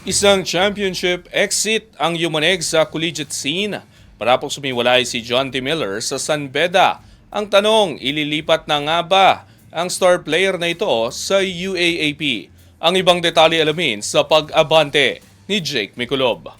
Isang championship exit ang yumanig sa collegiate scene. Parapong sumiwalay si John T. Miller sa San Beda. Ang tanong, ililipat na nga ba ang star player na ito sa UAAP? Ang ibang detalye alamin sa pag-abante ni Jake Miculob.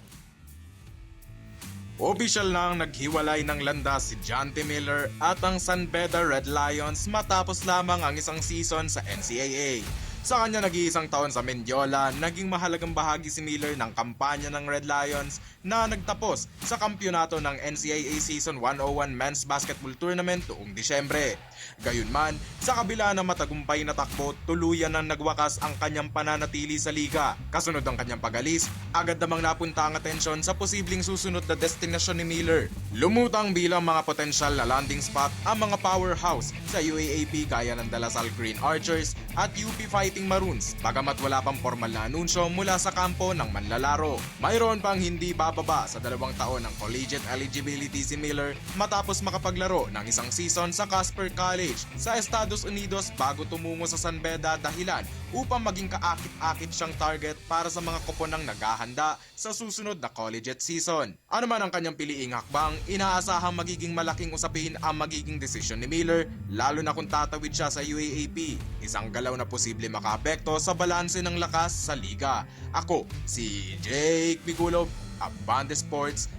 Opisyal nang naghiwalay ng landas si John T. Miller at ang San Beda Red Lions matapos lamang ang isang season sa NCAA. Sa kanya nag-iisang taon sa Mendiola, naging mahalagang bahagi si Miller ng kampanya ng Red Lions na nagtapos sa kampyonato ng NCAA Season 101 Men's Basketball Tournament noong Disyembre. Gayunman, sa kabila ng matagumpay na takbo, tuluyan nang nagwakas ang kanyang pananatili sa liga. Kasunod ang kanyang pag-alis, agad namang napunta ang atensyon sa posibleng susunod na destinasyon ni Miller. Lumutang bilang mga potensyal na landing spot ang mga powerhouse sa UAAP gaya ng Dalasal Green Archers at UP Fighting Maroons, bagamat wala pang formal na anunsyo mula sa kampo ng manlalaro. Mayroon pang hindi bababa sa 2 taon ng collegiate eligibility si Miller matapos makapaglaro ng isang season sa Casper College sa Estados Unidos bago tumungo sa San Beda, dahilan upang maging kaakit-akit siyang target para sa mga koponang naghahanda sa susunod na collegiate season. Ano man ang kanyang piliing hakbang, inaasahang magiging malaking usapin ang magiging desisyon ni Miller, lalo na kung tatawid siya sa UAAP. Isang galaw na posible makaapekto sa balanse ng lakas sa liga. Ako, si Jake Miculob, Abante Sports,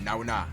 now na.